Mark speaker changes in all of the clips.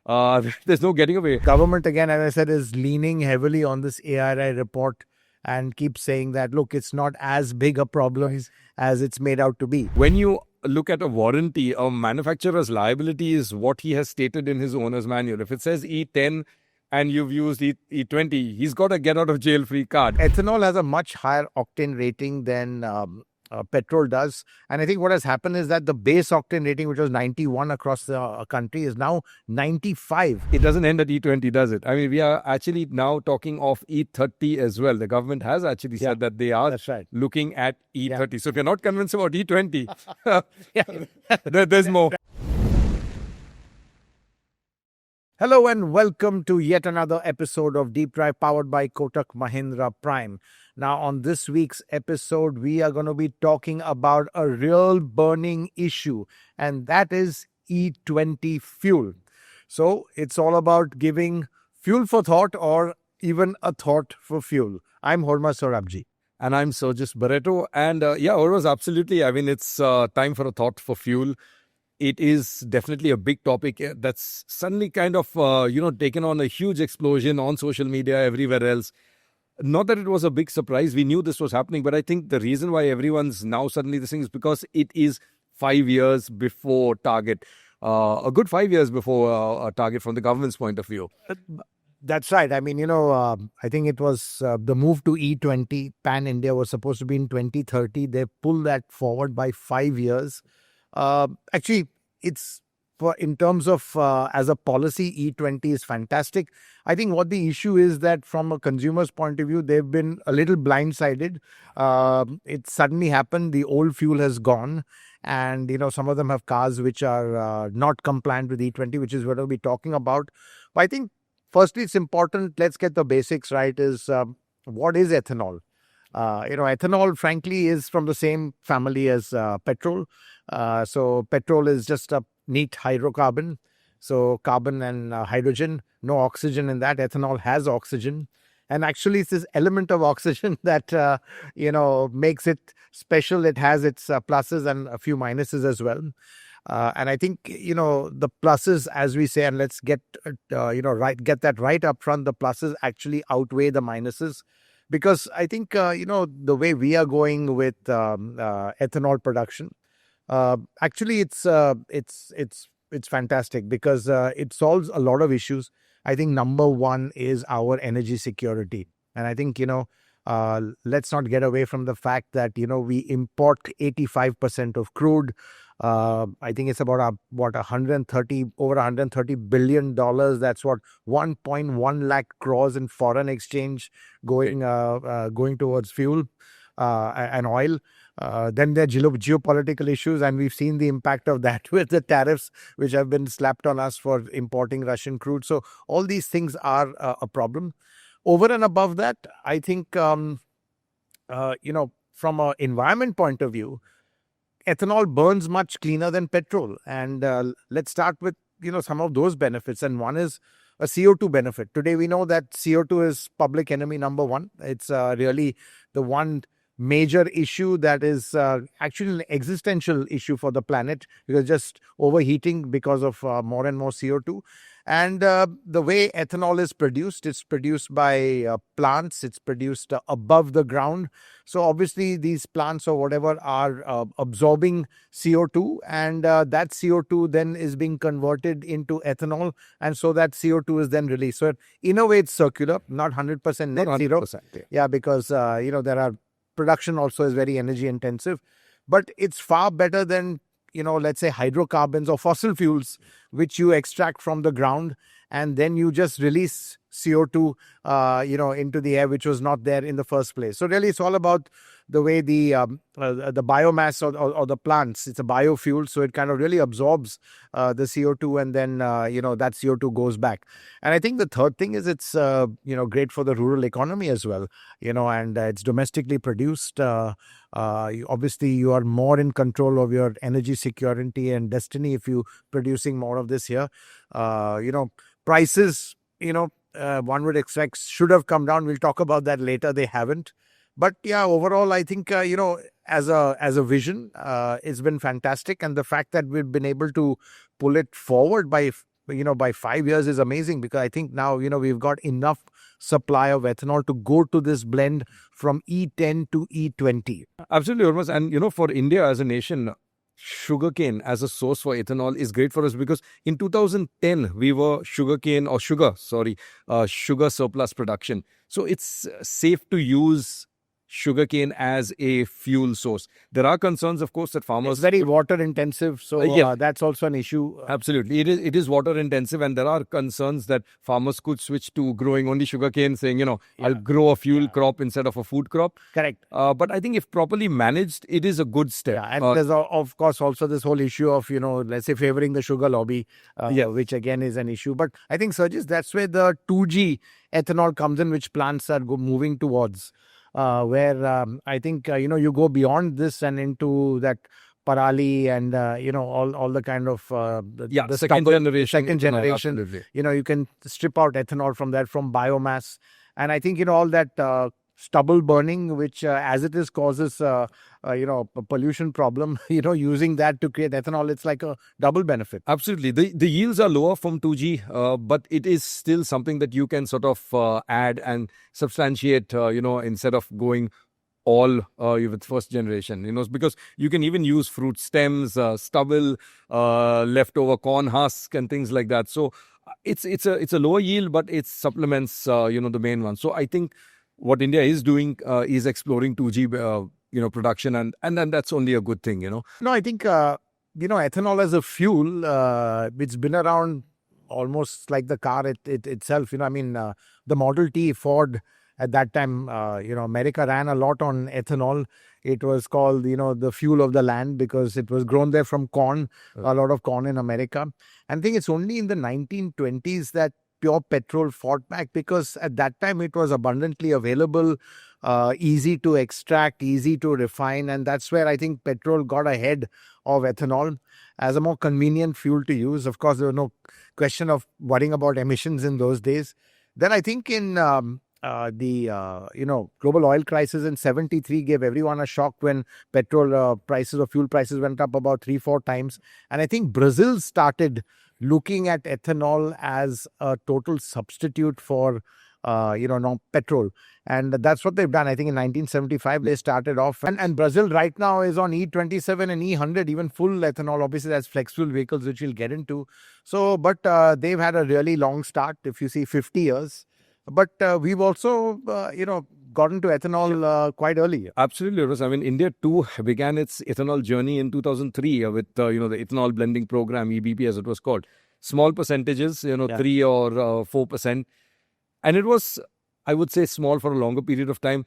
Speaker 1: There's no getting away.
Speaker 2: Government, again, as I said, is leaning heavily on this ARI report and keeps saying that, look, it's not as big a problem as it's made out to be.
Speaker 1: When you look at a warranty, a manufacturer's liability is what he has stated in his owner's manual. If it says E10 and you've used E20, he's got a get out of jail free card.
Speaker 2: Ethanol has a much higher octane rating than petrol does. And I think what has happened is that the base octane rating, which was 91 across the country, is now 95.
Speaker 1: It doesn't end at E20, does it? I mean, we are actually now talking of E30 as well. The government has actually said that they are looking at E30. Yeah. So if you're not convinced about E20, there's more.
Speaker 2: Hello and welcome to yet another episode of Deep Drive powered by Kotak Mahindra Prime. Now, on this week's episode, we are going to be talking about a real burning issue, and that is E20 fuel. So, it's all about giving fuel for thought or even a thought for fuel. I'm Hormazd Sorabjee.
Speaker 1: And I'm Sergius Barretto. And Hormazd, absolutely. I mean, it's time for a thought for fuel. It is definitely a big topic that's suddenly kind of, taken on a huge explosion on social media, everywhere else. Not that it was a big surprise. We knew this was happening, but I think the reason why everyone's now suddenly this thing is because it is 5 years before target. A good 5 years before target from the government's point of view.
Speaker 2: That's right. I mean, I think it was the move to E20 pan-India was supposed to be in 2030. They pulled that forward by 5 years. Actually, it's in terms of as a policy, E20 is fantastic. I think what the issue is that from a consumer's point of view, they've been a little blindsided. It suddenly happened. The old fuel has gone. And, some of them have cars which are not compliant with E20, which is what we'll be talking about. But I think, firstly, it's important. Let's get the basics right is what is ethanol? Ethanol, frankly, is from the same family as petrol. So petrol is just a neat hydrocarbon. So carbon and hydrogen, no oxygen in that. Ethanol has oxygen. And actually, it's this element of oxygen that, makes it special. It has its pluses and a few minuses as well. And I think, the pluses, as we say, and let's get that right up front, the pluses actually outweigh the minuses. Because I think, the way we are going with ethanol production, actually it's fantastic because it solves a lot of issues. I think number one is our energy security. And I think, let's not get away from the fact that, we import 85% of crude. I think it's about over $130 billion. That's what 1.1 lakh crores in foreign exchange going towards fuel and oil. Then there are geopolitical issues, and we've seen the impact of that with the tariffs which have been slapped on us for importing Russian crude. So all these things are a problem. Over and above that, I think, from an environment point of view, ethanol burns much cleaner than petrol. And let's start with, some of those benefits. And one is a CO2 benefit. Today, we know that CO2 is public enemy number one. It's really the one major issue that is actually an existential issue for the planet because just overheating because of more and more CO2. And the way ethanol is produced, it's produced by plants. It's produced above the ground. So obviously these plants or whatever are absorbing CO2 and that CO2 then is being converted into ethanol. And so that CO2 is then released. So in a way, it's circular, not 100% net zero. Yeah, because, there are production also is very energy intensive. But it's far better than let's say hydrocarbons or fossil fuels, which you extract from the ground and then you just release CO2, into the air, which was not there in the first place. So really, it's all about the way the biomass or the plants, it's a biofuel. So it kind of really absorbs the CO2 and then, that CO2 goes back. And I think the third thing is it's, great for the rural economy as well, and it's domestically produced. Obviously, you are more in control of your energy security and destiny if you producing more of this here. Prices, one would expect should have come down. We'll talk about that later. They haven't. But yeah, overall, I think, as a vision, it's been fantastic. And the fact that we've been able to pull it forward by by 5 years is amazing, because I think now, we've got enough supply of ethanol to go to this blend from E10 to E20.
Speaker 1: Absolutely, Hormazd. And for India as a nation, sugarcane as a source for ethanol is great for us, because in 2010 we were sugar surplus production. So it's safe to use sugarcane as a fuel source. There are concerns, of course, that farmers...
Speaker 2: It's very water intensive, so that's also an issue.
Speaker 1: Absolutely. It is water intensive, and there are concerns that farmers could switch to growing only sugarcane, saying, I'll grow a fuel crop instead of a food crop.
Speaker 2: Correct.
Speaker 1: But I think if properly managed, it is a good step.
Speaker 2: Yeah, and there's, of course, also this whole issue of, let's say, favoring the sugar lobby, which again is an issue. But I think, Sergius, that's where the 2G ethanol comes in, which plants are moving towards. Where I think, you go beyond this and into that parali and, all the kind of...
Speaker 1: the second generation.
Speaker 2: Absolutely. You can strip out ethanol from that, from biomass. And I think, all that stubble burning, which as it is causes, a pollution problem, using that to create ethanol, it's like a double benefit.
Speaker 1: Absolutely. The yields are lower from 2G, but it is still something that you can sort of add and substantiate, instead of going all with first generation, because you can even use fruit stems, stubble, leftover corn husk and things like that. So it's a lower yield, but it supplements, the main one. So I think what India is doing is exploring 2G, production, and then that's only a good thing,
Speaker 2: No, I think, ethanol as a fuel, it's been around almost like the car itself. The Model T, Ford, at that time, America ran a lot on ethanol. It was called, the fuel of the land, because it was grown there from corn, a lot of corn in America. And I think it's only in the 1920s that pure petrol fought back, because at that time it was abundantly available, easy to extract, easy to refine. And that's where I think petrol got ahead of ethanol as a more convenient fuel to use. Of course, there was no question of worrying about emissions in those days. Then I think in the global oil crisis in 73 gave everyone a shock when petrol prices or fuel prices went up about 3-4 times. And I think Brazil started looking at ethanol as a total substitute for petrol. And that's what they've done. I think in 1975 they started off, and Brazil right now is on E27 and E100, even full ethanol. Obviously that's flex fuel vehicles, which we'll get into. So, but they've had a really long start, if you see 50 years. But we've also, gotten to ethanol quite early.
Speaker 1: Absolutely. I mean, India too began its ethanol journey in 2003 with, the ethanol blending program, EBP as it was called. Small percentages, 3 or 4%. And it was, I would say, small for a longer period of time.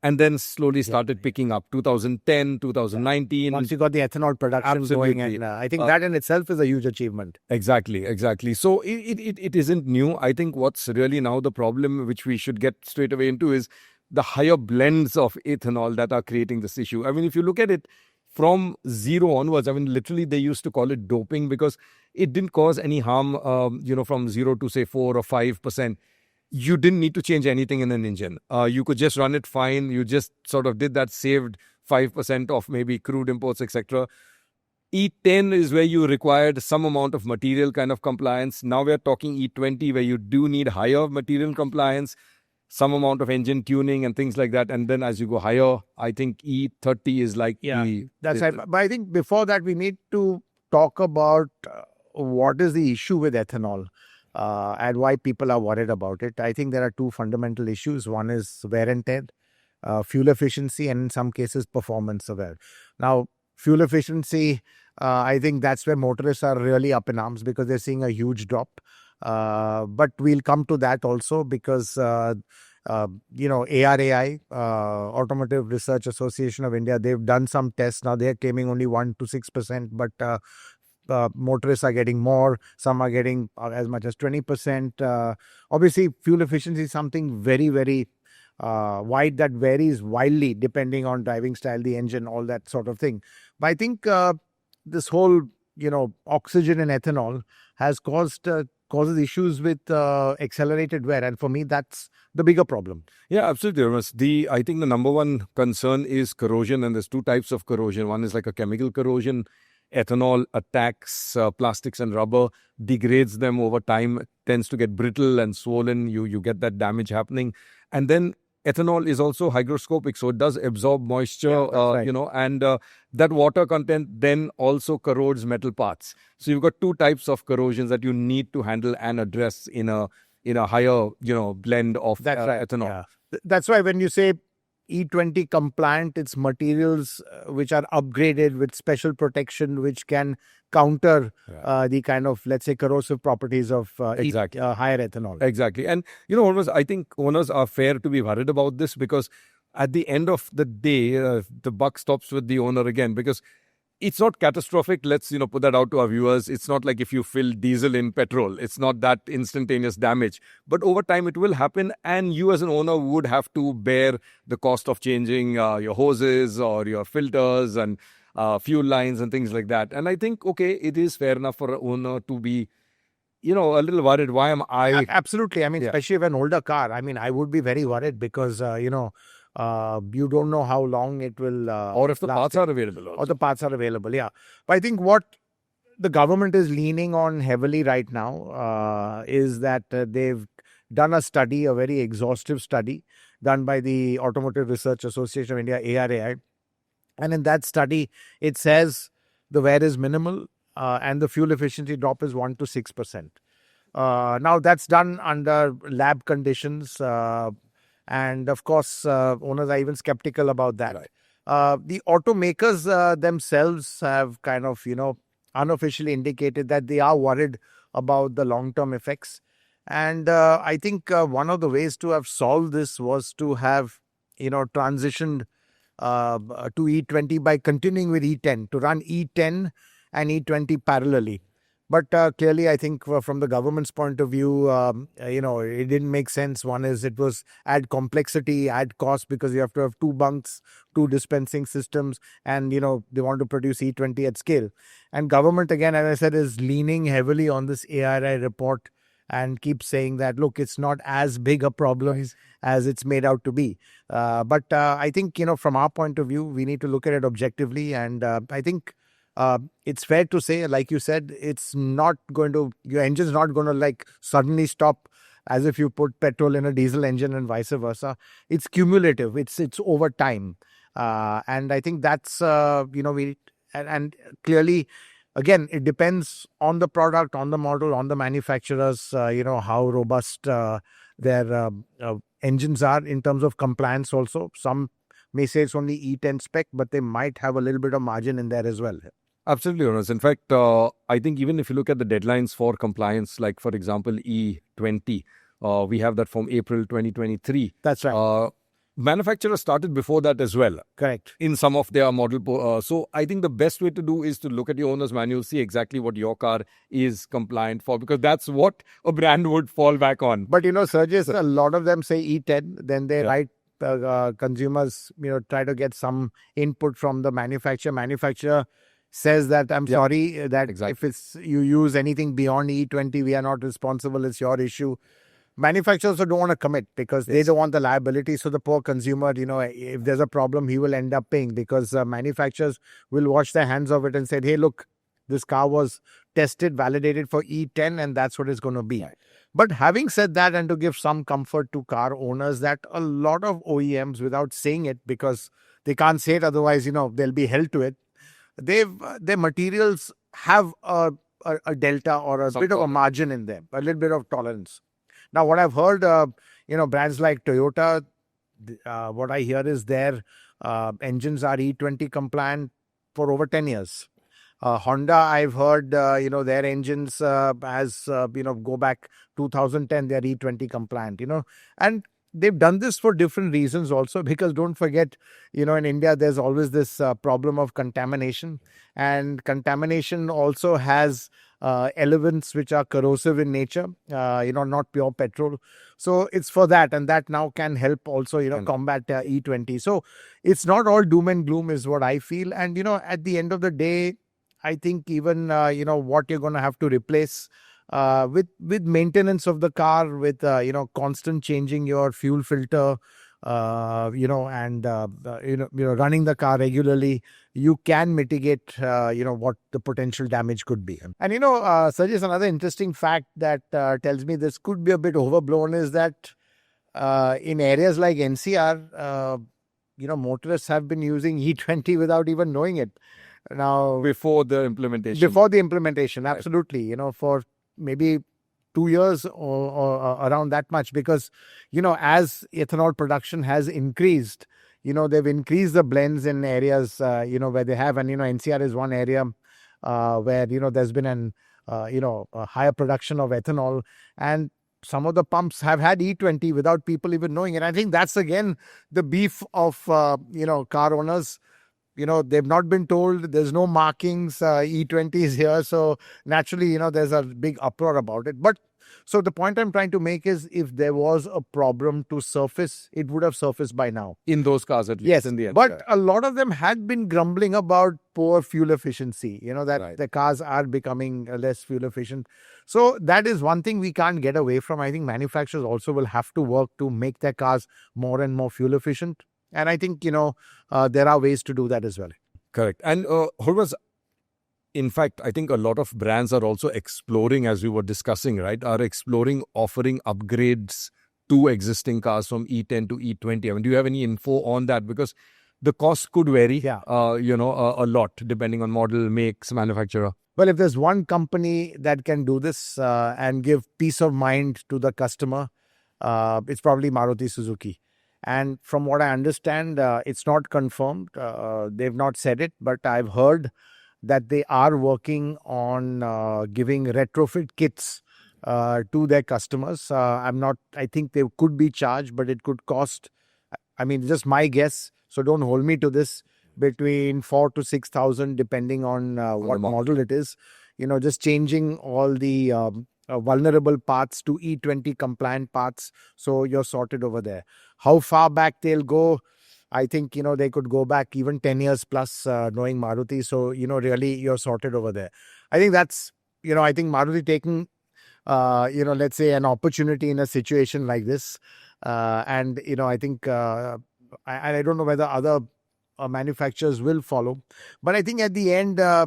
Speaker 1: And then slowly started picking up. 2010, 2019.
Speaker 2: Once you got the ethanol production going, and I think that in itself is a huge achievement.
Speaker 1: Exactly. So it isn't new. I think what's really now the problem, which we should get straight away into, is the higher blends of ethanol that are creating this issue. I mean, if you look at it from zero onwards, I mean, literally they used to call it doping, because it didn't cause any harm, from 0 to say 4 or 5%. You didn't need to change anything in an engine. You could just run it fine. You just sort of did that, saved 5% of maybe crude imports, etc. E10 is where you required some amount of material kind of compliance. Now we're talking E20, where you do need higher material compliance, some amount of engine tuning and things like that. And then as you go higher, I think E30 is like...
Speaker 2: That's right. But I think before that, we need to talk about what is the issue with ethanol. And why people are worried about it. I think there are two fundamental issues. One is wear and tear, fuel efficiency, and in some cases performance aware. Now, fuel efficiency, I think that's where motorists are really up in arms, because they're seeing a huge drop. But we'll come to that also, because ARAI, Automotive Research Association of India, they've done some tests. Now they're claiming only 1 to 6%, but motorists are getting more. Some are getting as much as 20%. Obviously, fuel efficiency is something very, very wide, that varies wildly depending on driving style, the engine, all that sort of thing. But I think this whole, oxygen in ethanol has causes issues with accelerated wear. And for me, that's the bigger problem.
Speaker 1: Yeah, absolutely. I think the number one concern is corrosion, and there's two types of corrosion. One is like a chemical corrosion, ethanol attacks plastics and rubber, degrades them over time, tends to get brittle and swollen. You get that damage happening. And then ethanol is also hygroscopic, so it does absorb moisture,
Speaker 2: right.
Speaker 1: and that water content then also corrodes metal parts. So you've got two types of corrosions that you need to handle and address in a higher, blend of ethanol.
Speaker 2: Yeah. That's why when you say E20 compliant, it's materials which are upgraded with special protection, which can counter the kind of, let's say, corrosive properties of higher ethanol.
Speaker 1: Exactly. And, I think owners are fair to be worried about this, because at the end of the day, the buck stops with the owner again, because it's not catastrophic. Let's, put that out to our viewers. It's not like if you fill diesel in petrol, it's not that instantaneous damage. But over time, it will happen. And you as an owner would have to bear the cost of changing your hoses or your filters and fuel lines and things like that. And I think, okay, it is fair enough for an owner to be, a little worried. Why am I?
Speaker 2: Absolutely. I mean, especially if an older car, I mean, I would be very worried because, you don't know how long it will
Speaker 1: or if the parts are available also.
Speaker 2: Or the parts are available, yeah. But I think what the government is leaning on heavily right now is that they've done a study, a very exhaustive study done by the Automotive Research Association of India, ARAI. And in that study, it says the wear is minimal and the fuel efficiency drop is 1 to 6%. Now, that's done under lab conditions. And of course, owners are even skeptical about that.
Speaker 1: Right.
Speaker 2: The automakers themselves have kind of, unofficially indicated that they are worried about the long-term effects. And I think one of the ways to have solved this was to have, transitioned to E20 by continuing with E10, to run E10 and E20 parallelly. But clearly, I think from the government's point of view, it didn't make sense. One is it was add complexity, add cost, because you have to have two bunks, two dispensing systems, and, they want to produce E20 at scale. And government, again, as I said, is leaning heavily on this ARI report and keeps saying that, look, it's not as big a problem as it's made out to be. But I think, from our point of view, we need to look at it objectively. And I think it's fair to say, like you said, your engine's not going to suddenly stop as if you put petrol in a diesel engine and vice versa. It's cumulative. It's over time. And I think that's, and clearly, again, it depends on the product, on the model, on the manufacturers, how robust their engines are in terms of compliance also. Some may say it's only E10 spec, but they might have a little bit of margin in there as well.
Speaker 1: Absolutely, Jonas. In fact, I think even if you look at the deadlines for compliance, like for example, E20, we have that from April 2023.
Speaker 2: That's right.
Speaker 1: Manufacturers started before that as well.
Speaker 2: Correct.
Speaker 1: In some of their model. So I think the best way to do is to look at your owner's manual, see exactly what your car is compliant for, because that's what a brand would fall back on.
Speaker 2: But, Sergius, a lot of them say E10, then they write consumers, try to get some input from the manufacturer. Manufacturer says that, I'm sorry, that if you use anything beyond E20, we are not responsible. It's your issue. Manufacturers don't want to commit because they don't want the liability. So the poor consumer, if there's a problem, he will end up paying, because manufacturers will wash their hands of it and say, hey, look, this car was tested, validated for E10, and that's what it's going to be. Right. But having said that, and to give some comfort to car owners, that a lot of OEMs, without saying it, because they can't say it, otherwise, they'll be held to it, their materials have a delta or a bit of a margin in them, a little bit of tolerance. Now, what I've heard, brands like Toyota, what I hear is their engines are E20 compliant for over 10 years. Honda, I've heard, their engines go back 2010, they're E20 compliant, and they've done this for different reasons also, because don't forget, in India, there's always this problem of contamination, and contamination also has elements which are corrosive in nature, not pure petrol. So it's for that, and that now can help also, combat E20. So it's not all doom and gloom is what I feel. And, at the end of the day, I think even, what you're going to have to replace with maintenance of the car, with, constant changing your fuel filter, running the car regularly, you can mitigate, what the potential damage could be. And, Sergius, another interesting fact that tells me this could be a bit overblown is that in areas like NCR, motorists have been using E20 without even knowing it. Now,
Speaker 1: Before the implementation.
Speaker 2: Absolutely. For maybe 2 years or around that much, because, as ethanol production has increased, they've increased the blends in areas, where they have, and, NCR is one area where, there's been a higher production of ethanol, and some of the pumps have had E20 without people even knowing it. I think that's again the beef of, car owners. They've not been told, there's no markings, E20 is here. So naturally, there's a big uproar about it. But so the point I'm trying to make is, if there was a problem to surface, it would have surfaced by now.
Speaker 1: In those cars, at least.
Speaker 2: Yes,
Speaker 1: in the end.
Speaker 2: but a lot of them had been grumbling about poor fuel efficiency, that the cars are becoming less fuel efficient. So that is one thing we can't get away from. I think manufacturers also will have to work to make their cars more and more fuel efficient. And I think, there are ways to do that as well.
Speaker 1: Correct. And Hormazd, in fact, I think a lot of brands are also exploring, as we were discussing, right, are exploring offering upgrades to existing cars from E10 to E20. I mean, do you have any info on that? Because the cost could vary, a lot, depending on model, makes, manufacturer.
Speaker 2: Well, if there's one company that can do this and give peace of mind to the customer, it's probably Maruti Suzuki. And from what I understand, it's not confirmed. They've not said it, but I've heard that they are working on giving retrofit kits to their customers. I think they could be charged, but it could cost, just my guess, so don't hold me to this, between 4,000 to 6,000, depending on what model it is. Just changing all the vulnerable parts to E20 compliant parts, so you're sorted over there. How far back they'll go, I think, they could go back even 10 years plus, knowing Maruti. So, really you're sorted over there. I think that's, I think Maruti taking, let's say an opportunity in a situation like this. And, I think, I don't know whether other manufacturers will follow. But I think at the end, there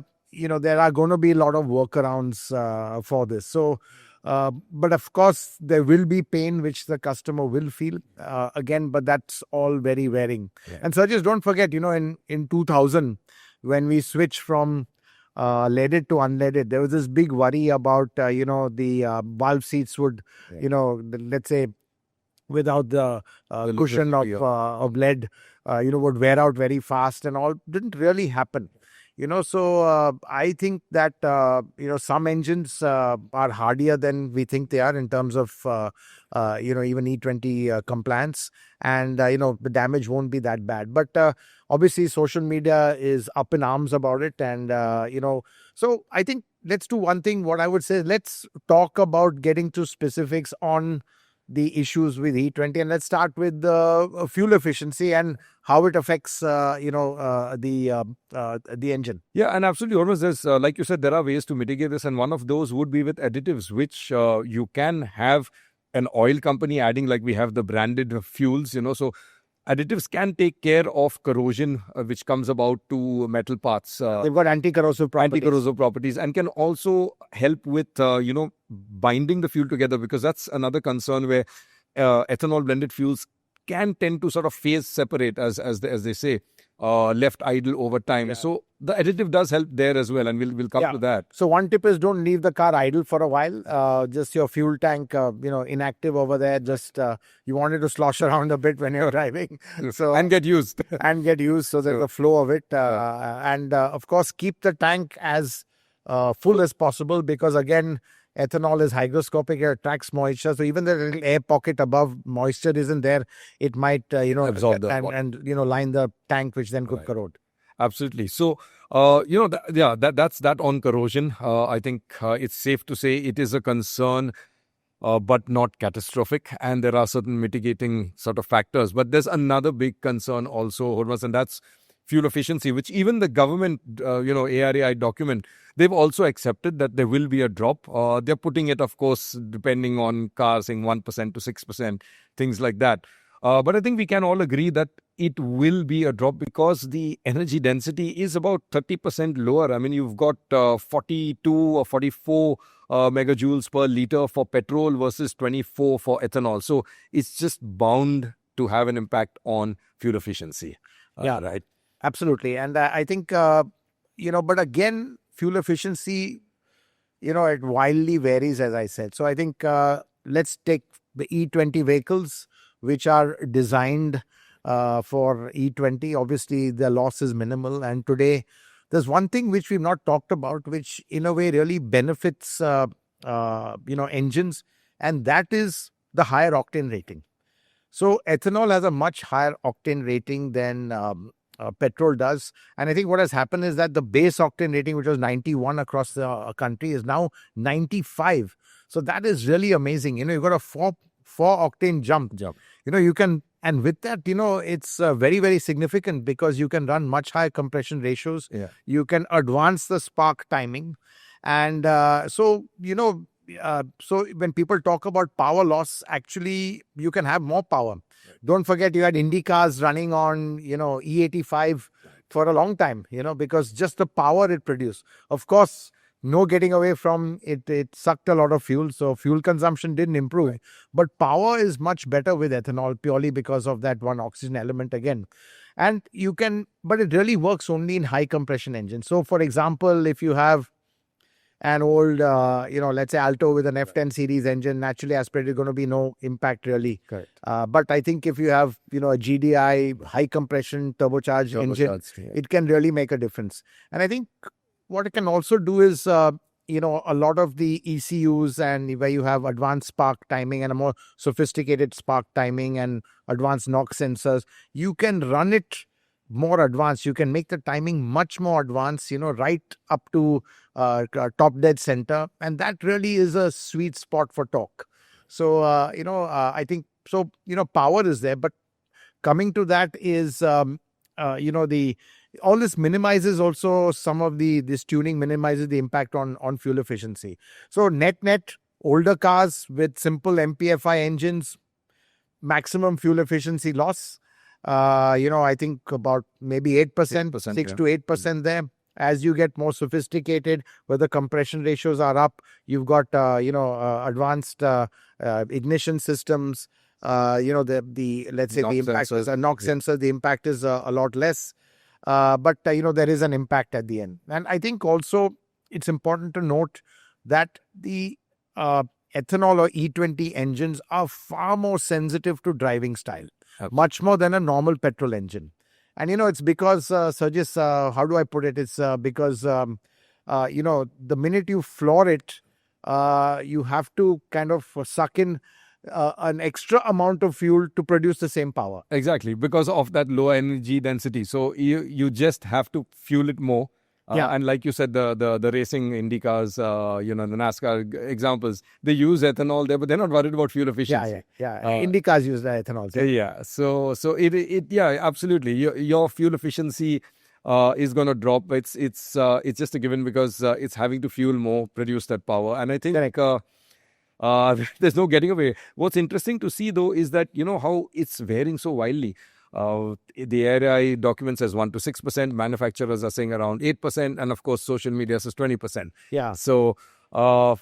Speaker 2: are going to be a lot of workarounds for this. So, but of course, there will be pain which the customer will feel again, but that's all very varying. Yeah. And Sergius, don't forget, in 2000, when we switched from leaded to unleaded, there was this big worry about, the valve seats would, let's say, without the cushion of lead, would wear out very fast and all. Didn't really happen. So I think that, some engines are hardier than we think they are in terms of, even E20 compliance. And, the damage won't be that bad. But obviously, social media is up in arms about it. And, so I think let's do one thing. What I would say, let's talk about getting to specifics on the issues with E20, and let's start with the fuel efficiency and how it affects, the engine.
Speaker 1: Yeah, and absolutely, Hormazd, there's, like you said, there are ways to mitigate this, and one of those would be with additives, which you can have an oil company adding, like we have the branded fuels, so additives can take care of corrosion, which comes about to metal parts.
Speaker 2: They've got anti-corrosive
Speaker 1: properties, and can also help with, binding the fuel together, because that's another concern where ethanol blended fuels can tend to sort of phase separate, as they say, left idle over time. Yeah. So the additive does help there as well, and we'll come to that.
Speaker 2: So one tip is, don't leave the car idle for a while. Just your fuel tank, inactive over there. Just you want it to slosh around a bit when you're driving. So
Speaker 1: and get used.
Speaker 2: So there's a flow of it. And of course, keep the tank as full as possible, because again, ethanol is hygroscopic, it attracts moisture. So even the little air pocket above moisture isn't there, it might,
Speaker 1: absorb the
Speaker 2: and line the tank, which then could corrode.
Speaker 1: Absolutely. So, that's that on corrosion. I think it's safe to say it is a concern, but not catastrophic. And there are certain mitigating sort of factors. But there's another big concern also, Hormazd, and that's fuel efficiency, which even the government, ARAI document, they've also accepted that there will be a drop. They're putting it, of course, depending on cars, saying 1% to 6%, things like that. But I think we can all agree that it will be a drop because the energy density is about 30% lower. I mean, you've got 42 or 44 megajoules per liter for petrol versus 24 for ethanol. So it's just bound to have an impact on fuel efficiency. Right.
Speaker 2: Absolutely. And I think, but again, fuel efficiency, it wildly varies, as I said. So I think let's take the E20 vehicles, which are designed for E20. Obviously, the loss is minimal. And today, there's one thing which we've not talked about, which in a way really benefits, engines, and that is the higher octane rating. So ethanol has a much higher octane rating than petrol does. And I think what has happened is that the base octane rating, which was 91 across the country, is now 95. So that is really amazing. You've got a four octane jump. You can, and with that, it's very, very significant because you can run much higher compression ratios.
Speaker 1: Yeah.
Speaker 2: You can advance the spark timing. And so when people talk about power loss, actually, you can have more power. Right. Don't forget, you had Indy cars running on, E85 for a long time, because just the power it produced. Of course, no getting away from it. It sucked a lot of fuel, so fuel consumption didn't improve. Right. But power is much better with ethanol purely because of that one oxygen element again. And but it really works only in high compression engines. So, for example, if you have an old, let's say Alto with an F10 series engine, naturally aspirated, going to be no impact really.
Speaker 1: Correct.
Speaker 2: But I think if you have, a GDI, high compression, turbocharged engine, it can really make a difference. And I think what it can also do is, a lot of the ECUs and where you have advanced spark timing and a more sophisticated spark timing and advanced NOx sensors, you can run it more advanced. You can make the timing much more advanced, right up to top dead center. And that really is a sweet spot for torque. So, I think, so, power is there. But coming to that is, all this minimizes also some of this tuning minimizes the impact on fuel efficiency. So net, older cars with simple MPFI engines, maximum fuel efficiency loss. I think about maybe 8%, 6 to 8% there. As you get more sophisticated, where the compression ratios are up, you've got, advanced ignition systems, let's say the impact is a NOx sensor, the impact is a lot less. But there is an impact at the end. And I think also it's important to note that the ethanol or E20 engines are far more sensitive to driving style, much more than a normal petrol engine. And, it's because, Sergius, how do I put it? It's because, the minute you floor it, you have to kind of suck in an extra amount of fuel to produce the same power.
Speaker 1: Exactly, because of that low energy density. So you just have to fuel it more. And like you said, the racing Indy cars, the NASCAR examples, they use ethanol there, but they're not worried about fuel efficiency.
Speaker 2: Indy cars use the ethanol.
Speaker 1: So absolutely. Your fuel efficiency is going to drop. It's just a given because it's having to fuel more, produce that power. And I think there's no getting away. What's interesting to see, though, is that, how it's varying so wildly. The ARI documents says 1 to 6%. Manufacturers are saying around 8%. And of course, social media says 20%.
Speaker 2: Yeah.
Speaker 1: So, I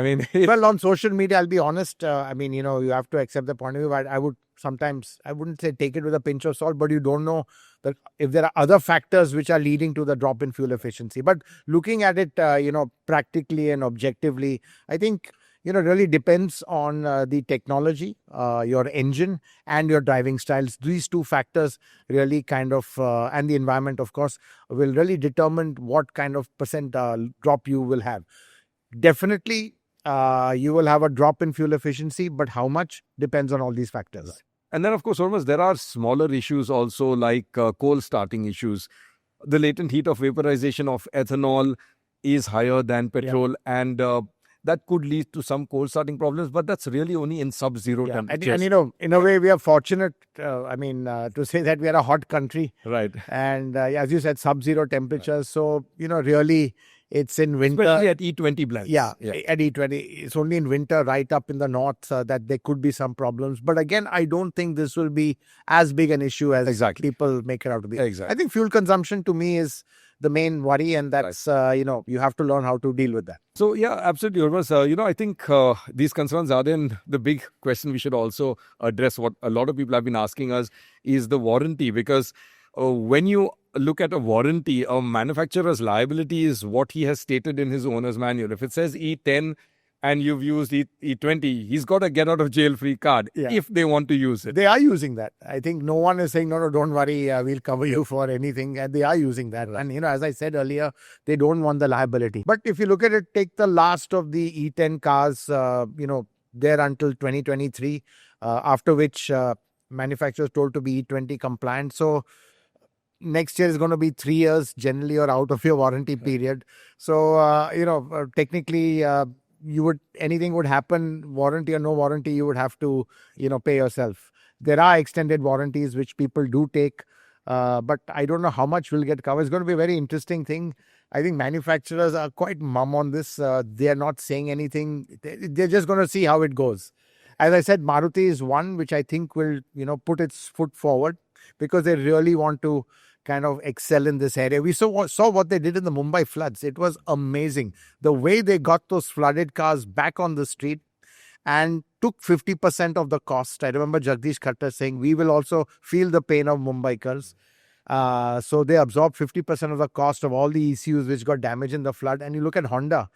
Speaker 1: mean...
Speaker 2: well, on social media, I'll be honest. You have to accept the point of view. But I wouldn't say take it with a pinch of salt, but you don't know that if there are other factors which are leading to the drop in fuel efficiency. But looking at it, practically and objectively, I think... really depends on the technology, your engine and your driving styles. These two factors really kind of, and the environment, of course, will really determine what kind of percent drop you will have. Definitely, you will have a drop in fuel efficiency, but how much depends on all these factors.
Speaker 1: And then, of course, Hormazd, there are smaller issues also like coal starting issues. The latent heat of vaporization of ethanol is higher than petrol and that could lead to some cold starting problems, but that's really only in sub-zero temperatures.
Speaker 2: And in a way, we are fortunate, to say that we are a hot country.
Speaker 1: Right.
Speaker 2: And as you said, sub-zero temperatures. Right. So, really, It's in winter.
Speaker 1: Especially at E20 blends.
Speaker 2: Yeah, at E20. It's only in winter right up in the north that there could be some problems. But again, I don't think this will be as big an issue as people make it out to be.
Speaker 1: Exactly.
Speaker 2: I think fuel consumption to me is the main worry, and that's, you have to learn how to deal with that.
Speaker 1: So, yeah, absolutely, Hormazd. I think these concerns are then the big question we should also address. What a lot of people have been asking us is the warranty, because when you look at a warranty, a manufacturer's liability is what he has stated in his owner's manual. If it says E10 and you've used E20, he's got a get out of jail free card if they want to use it.
Speaker 2: They are using that. I think no one is saying, no, don't worry, we'll cover you for anything. And they are using that. Right. And, as I said earlier, they don't want the liability. But if you look at it, take the last of the E10 cars, there until 2023, after which manufacturers told to be E20 compliant. So next year is going to be 3 years generally or out of your warranty period. So, technically, anything would happen, warranty or no warranty, you would have to, pay yourself. There are extended warranties which people do take, but I don't know how much will get covered. It's going to be a very interesting thing. I think manufacturers are quite mum on this. They are not saying anything. They're just going to see how it goes. As I said, Maruti is one which I think will, put its foot forward because they really want to kind of excel in this area. We saw what they did in the Mumbai floods. It was amazing. The way they got those flooded cars back on the street and took 50% of the cost. I remember Jagdish Khattar saying, we will also feel the pain of Mumbaikars. So they absorbed 50% of the cost of all the ECUs which got damaged in the flood. And you look at Honda.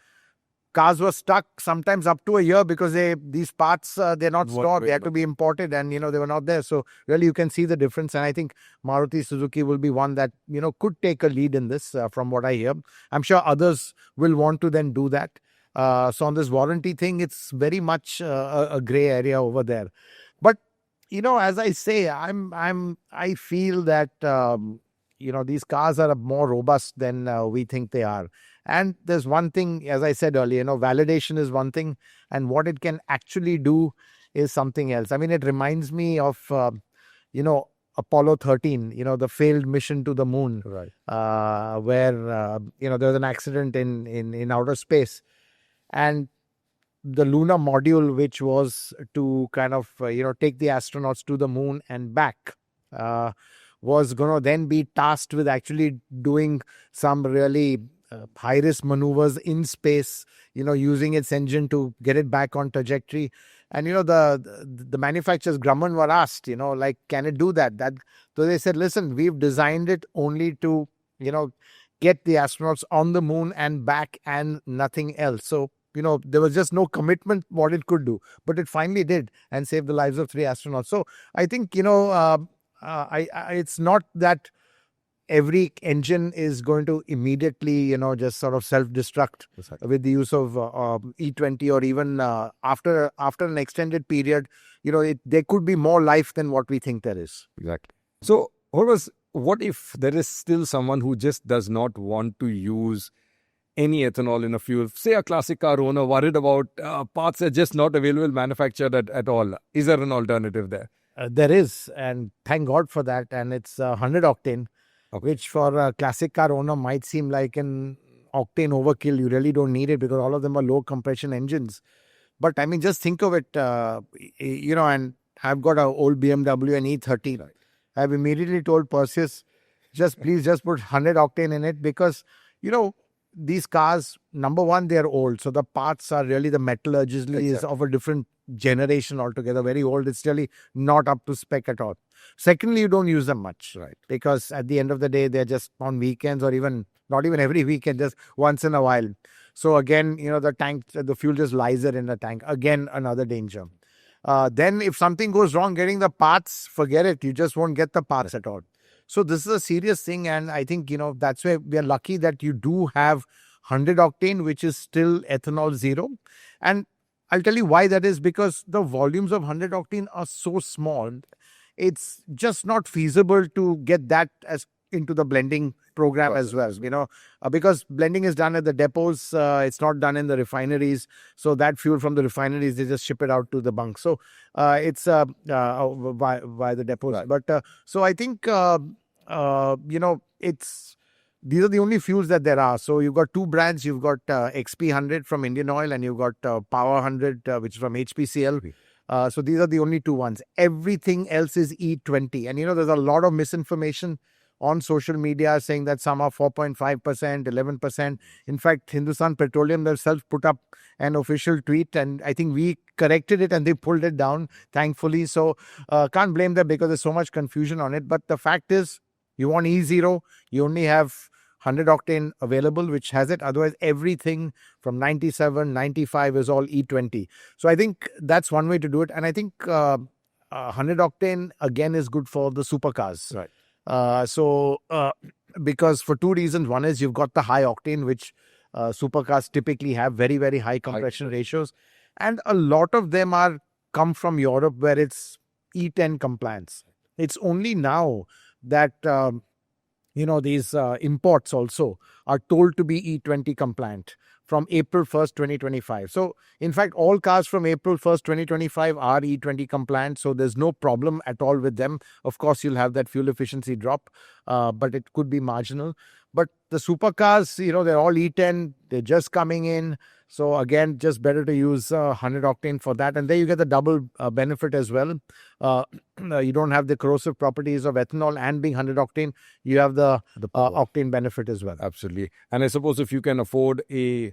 Speaker 2: Cars were stuck sometimes up to a year because these parts, they're not stored. They had to be imported and, they were not there. So really you can see the difference. And I think Maruti Suzuki will be one that, could take a lead in this from what I hear. I'm sure others will want to then do that. So on this warranty thing, it's very much a gray area over there. But, as I say, I feel that, these cars are more robust than we think they are. And there's one thing, as I said earlier, validation is one thing, and what it can actually do is something else. I mean, it reminds me of, Apollo 13, the failed mission to the moon,
Speaker 1: right?
Speaker 2: Where, there was an accident in outer space. And the lunar module, which was to kind of, take the astronauts to the moon and back, was going to then be tasked with actually doing some really high-risk maneuvers in space, using its engine to get it back on trajectory. And, the manufacturers, Grumman, were asked, can it do that? So they said, listen, we've designed it only to, get the astronauts on the moon and back and nothing else. So, there was just no commitment what it could do. But it finally did and saved the lives of 3 astronauts. So I think, it's not that every engine is going to immediately, just sort of self-destruct with the use of E20 or even after an extended period, there could be more life than what we think there is.
Speaker 1: Exactly. So, what if there is still someone who just does not want to use any ethanol in a fuel? Say a classic car owner worried about parts that are just not available manufactured at all. Is there an alternative there?
Speaker 2: There is, and thank God for that. And it's 100 octane. Okay. Which for a classic car owner might seem like an octane overkill. You really don't need it because all of them are low compression engines. But I mean, just think of it, and I've got an old BMW and E30. Right. I've immediately told Perseus, please just put 100 octane in it because, these cars, number one, they're old. So the parts are really, the metallurgy is of a different generation altogether, very old. It's really not up to spec at all. Secondly, you don't use them much, right? Because at the end of the day, they're just on weekends or even not even every weekend, just once in a while. So again, the fuel just lies there in the tank. Again, another danger. Then if something goes wrong getting the parts, forget it. You just won't get the parts at all. So this is a serious thing. And I think, that's why we are lucky that you do have 100 octane, which is still ethanol zero. And I'll tell you why that is, because the volumes of 100 octane are so small. It's just not feasible to get that as into the blending program as well, because blending is done at the depots. It's not done in the refineries. So that fuel from the refineries, they just ship it out to the bunks. So it's by the depots. Right. But so I think, it's these are the only fuels that there are. So you've got two brands. You've got XP100 from Indian Oil, and you've got Power 100, which is from HPCL. So these are the only two ones. Everything else is E20. And there's a lot of misinformation on social media saying that some are 4.5%, 11%. In fact, Hindustan Petroleum themselves put up an official tweet, and I think we corrected it and they pulled it down, thankfully. So can't blame them because there's so much confusion on it. But the fact is, you want E0, you only have 100 octane available, which has it. Otherwise, everything from 97, 95 is all E20. So I think that's one way to do it. And I think 100 octane, again, is good for the supercars.
Speaker 1: Right.
Speaker 2: Because for two reasons. One is you've got the high octane, which supercars typically have very, very high compression ratios. And a lot of them come from Europe where it's E10 compliance. It's only now that, these imports also are told to be E20 compliant from April 1st, 2025. So, in fact, all cars from April 1st, 2025 are E20 compliant. So, there's no problem at all with them. Of course, you'll have that fuel efficiency drop, but it could be marginal. But the supercars, they're all E10. They're just coming in. So, again, just better to use 100 octane for that. And there you get the double benefit as well. You don't have the corrosive properties of ethanol, and being 100 octane, you have the octane benefit as well.
Speaker 1: Absolutely. And I suppose if you can afford a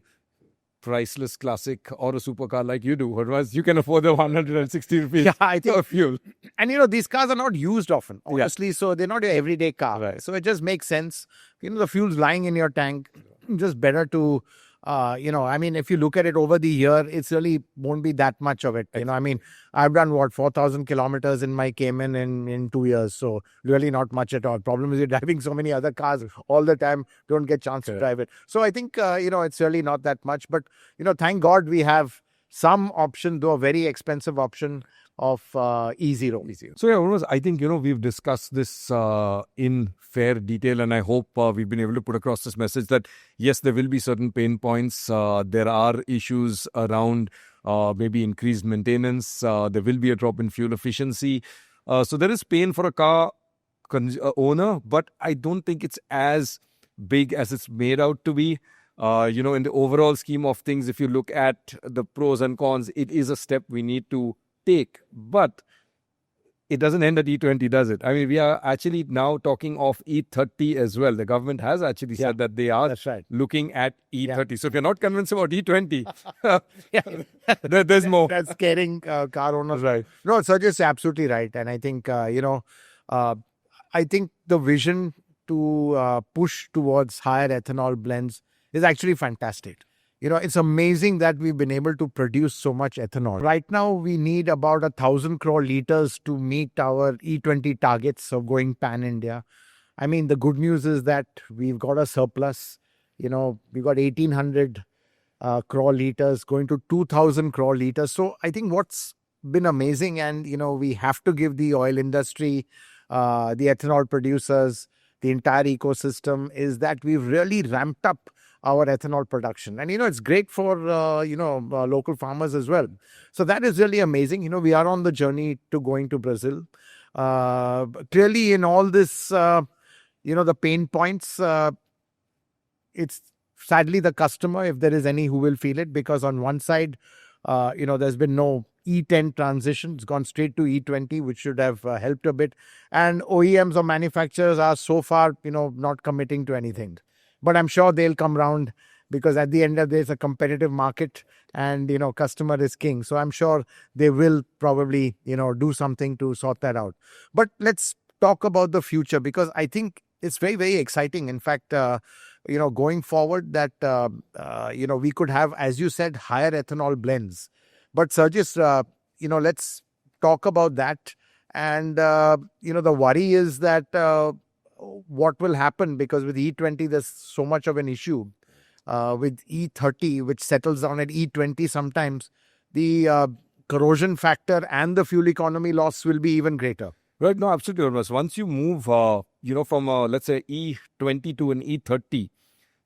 Speaker 1: priceless classic or a supercar like you do, otherwise you can afford the 160 rupees of fuel.
Speaker 2: And these cars are not used often, honestly. So they're not your everyday car.
Speaker 1: Right.
Speaker 2: So it just makes sense. The fuel's lying in your tank. Just better to if you look at it over the year, it's really won't be that much of it. I've done 4,000 kilometers in my Cayman in 2 years. So really not much at all. Problem is you're driving so many other cars all the time, don't get chance to drive it. So I think, it's really not that much. But, thank God we have some option, though a very expensive option of E0.
Speaker 1: So Hormazd, I think, we've discussed this in fair detail, and I hope we've been able to put across this message that, yes, there will be certain pain points. There are issues around maybe increased maintenance. There will be a drop in fuel efficiency. So there is pain for a car owner, but I don't think it's as big as it's made out to be. In the overall scheme of things, if you look at the pros and cons, it is a step we need to take, but it doesn't end at E20, does it? I mean, we are actually now talking of E30 as well. The government has actually said that they are looking at E30. Yeah. So if you're not convinced about E20, there's more.
Speaker 2: That's scaring car owners.
Speaker 1: Right.
Speaker 2: No, Sergius is absolutely right. And I think, I think the vision to push towards higher ethanol blends is actually fantastic. It's amazing that we've been able to produce so much ethanol. Right now, we need about 1,000 crore liters to meet our E20 targets of going pan-India. I mean, the good news is that we've got a surplus. We've got 1,800 crore liters going to 2,000 crore liters. So I think what's been amazing, and, we have to give the oil industry, the ethanol producers, the entire ecosystem, is that we've really ramped up our ethanol production. And, it's great for, local farmers as well. So that is really amazing. We are on the journey to going to Brazil. Clearly in all this, the pain points, it's sadly the customer, if there is any, who will feel it, because on one side, there's been no E10 transition. It's gone straight to E20, which should have helped a bit. And OEMs or manufacturers are so far, not committing to anything. But I'm sure they'll come round, because at the end of the day, it's a competitive market, and, customer is king. So I'm sure they will probably, do something to sort that out. But let's talk about the future, because I think it's very, very exciting. In fact, going forward, that, we could have, as you said, higher ethanol blends. But Sergius, let's talk about that. And, the worry is that what will happen, because with E20, there's so much of an issue. With E30, which settles down at E20 sometimes, the corrosion factor and the fuel economy loss will be even greater.
Speaker 1: Right. No, absolutely. Once you move, from, let's say, E20 to an E30,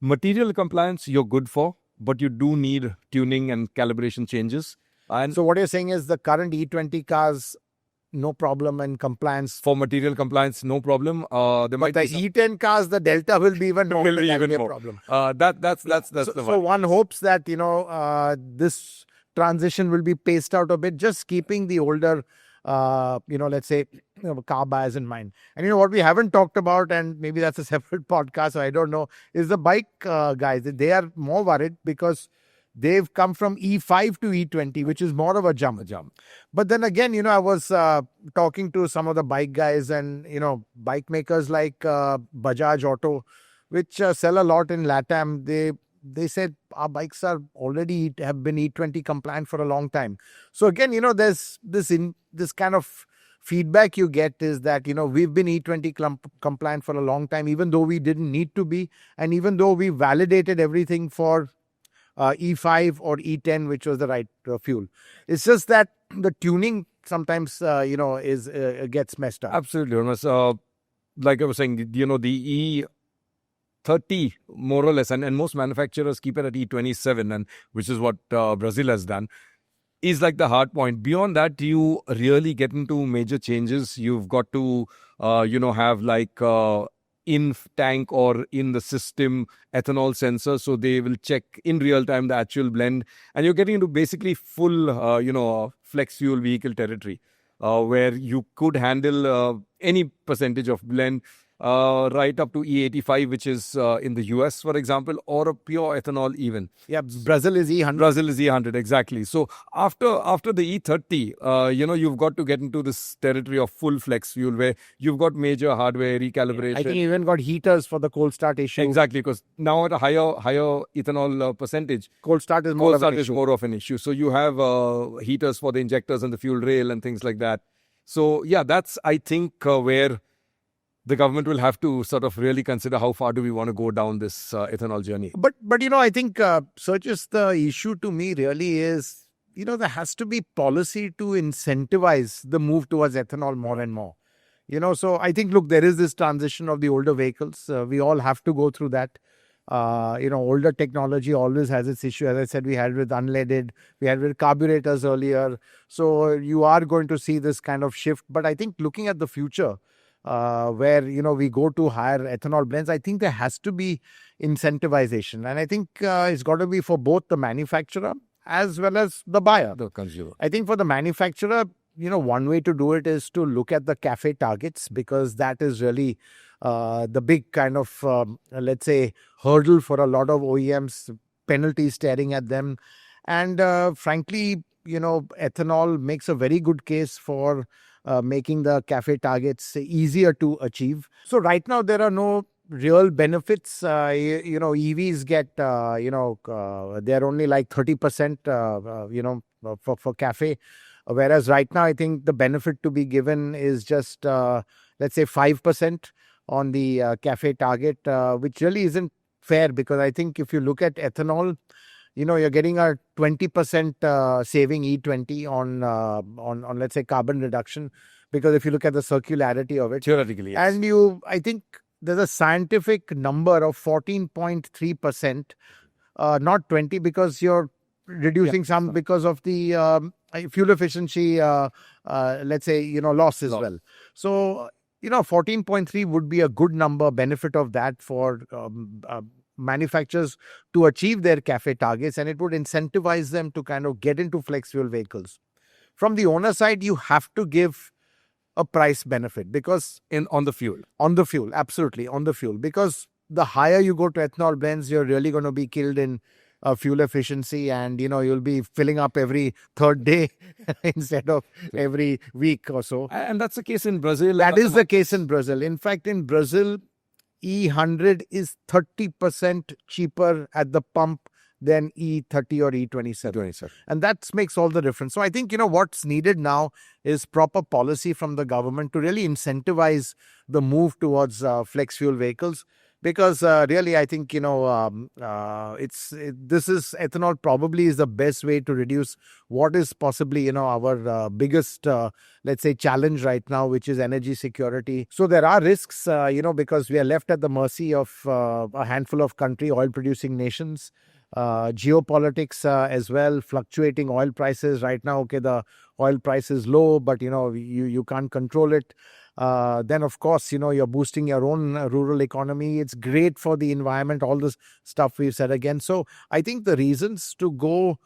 Speaker 1: material compliance you're good for, but you do need tuning and calibration changes. And
Speaker 2: so what you're saying is the current E20 cars no problem, and compliance.
Speaker 1: For material compliance, no problem. There
Speaker 2: But
Speaker 1: might
Speaker 2: the
Speaker 1: be
Speaker 2: E10 cars, the delta will be even more.
Speaker 1: will be even
Speaker 2: a
Speaker 1: more.
Speaker 2: problem.
Speaker 1: That's the
Speaker 2: So
Speaker 1: one.
Speaker 2: one hopes that, this transition will be paced out a bit, just keeping the older, let's say, car buyers in mind. And what we haven't talked about, and maybe that's a separate podcast, I don't know, is the bike guys. They are more worried because they've come from E5 to E20, which is more of a jump. But then again, I was talking to some of the bike guys and, bike makers like Bajaj Auto, which sell a lot in LATAM. They said our bikes are already have been E20 compliant for a long time. So again, there's this kind of feedback you get is that, we've been E20 compliant for a long time, even though we didn't need to be. And even though we validated everything for E5 or E10, which was the right fuel. It's just that the tuning sometimes, is gets messed up.
Speaker 1: Absolutely, Hormazd. Like I was saying, the E30 more or less, and most manufacturers keep it at E27, and which is what Brazil has done, is like the hard point. Beyond that, you really get into major changes. You've got to, have like in tank or in the system ethanol sensors, so they will check in real time the actual blend, and you're getting into basically full, flex fuel vehicle territory, where you could handle any percentage of blend. Right up to E85, which is in the US, for example, or a pure ethanol even.
Speaker 2: Yeah, Brazil is E100.
Speaker 1: Brazil is E100, exactly. So after the E30, you've got to get into this territory of full flex fuel where you've got major hardware recalibration.
Speaker 2: I think you even got heaters for the cold start issue.
Speaker 1: Exactly, because now at a higher ethanol percentage,
Speaker 2: cold start is more
Speaker 1: of an issue. So you have heaters for the injectors and the fuel rail and things like that. So yeah, that's I think where the government will have to sort of really consider how far do we want to go down this ethanol journey.
Speaker 2: But I think, Sergius, the issue to me really is, there has to be policy to incentivize the move towards ethanol more and more. So I think, look, there is this transition of the older vehicles. We all have to go through that. Older technology always has its issue. As I said, we had with unleaded, we had with carburetors earlier. So you are going to see this kind of shift. But I think looking at the future, where we go to higher ethanol blends, I think there has to be incentivization, and I think it's got to be for both the manufacturer as well as the buyer,
Speaker 1: the consumer.
Speaker 2: I think for the manufacturer, one way to do it is to look at the CAFE targets, because that is really the big kind of let's say hurdle for a lot of OEMs, penalties staring at them, and frankly, ethanol makes a very good case for making the CAFE targets easier to achieve. So right now there are no real benefits. EVs get, they're only like 30%, for CAFE. Whereas right now I think the benefit to be given is just, let's say 5% on the CAFE target, which really isn't fair, because I think if you look at ethanol, you're getting a 20% saving E20 on let's say carbon reduction, because if you look at the circularity of it,
Speaker 1: theoretically, yes.
Speaker 2: And I think there's a scientific number of 14.3%, not 20, because you're reducing some because of the fuel efficiency, let's say, loss as well. So 14.3 would be a good number, benefit of that for manufacturers to achieve their CAFE targets, and it would incentivize them to kind of get into flex fuel vehicles. From the owner side, you have to give a price benefit, because
Speaker 1: on the fuel,
Speaker 2: absolutely on the fuel, because the higher you go to ethanol blends, you're really going to be killed in fuel efficiency, and you'll be filling up every third day instead of every week or so.
Speaker 1: And that's the case in Brazil.
Speaker 2: That is the case in Brazil. In fact, in Brazil, E100 is 30% cheaper at the pump than E30 or E27. And that makes all the difference. So I think, what's needed now is proper policy from the government to really incentivize the move towards flex fuel vehicles. Because really, I think, ethanol probably is the best way to reduce what is possibly, our biggest, let's say, challenge right now, which is energy security. So there are risks, because we are left at the mercy of a handful of oil-producing nations. geopolitics as well, fluctuating oil prices right now. Okay, the oil price is low, but you can't control it. Then of course, you're boosting your own rural economy. It's great for the environment, all this stuff we've said again. So I think the reasons to go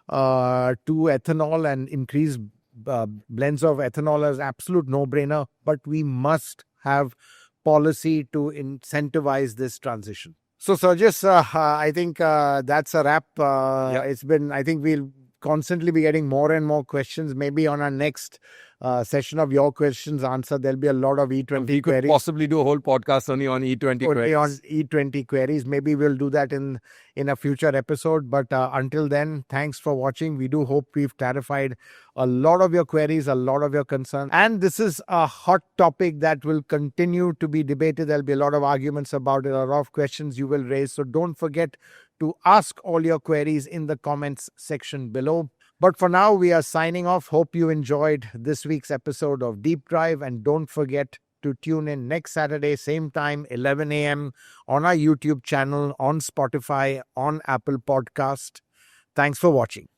Speaker 2: to ethanol and increase blends of ethanol is absolute no-brainer, but we must have policy to incentivize this transition. So Sergius, I think that's a wrap. It's been, I think we'll constantly be getting more and more questions. Maybe on our next session of your questions answered, there'll be a lot of E20
Speaker 1: we could
Speaker 2: queries.
Speaker 1: possibly do a whole podcast only on E20
Speaker 2: Only
Speaker 1: queries.
Speaker 2: on E20 queries. Maybe we'll do that in a future episode. But until then, thanks for watching. We do hope we've clarified a lot of your queries, a lot of your concerns. And this is a hot topic that will continue to be debated. There'll be a lot of arguments about it, a lot of questions you will raise. So don't forget to ask all your queries in the comments section below. But for now, we are signing off. Hope you enjoyed this week's episode of Deep Drive. And don't forget to tune in next Saturday, same time, 11 a.m. on our YouTube channel, on Spotify, on Apple Podcast. Thanks for watching.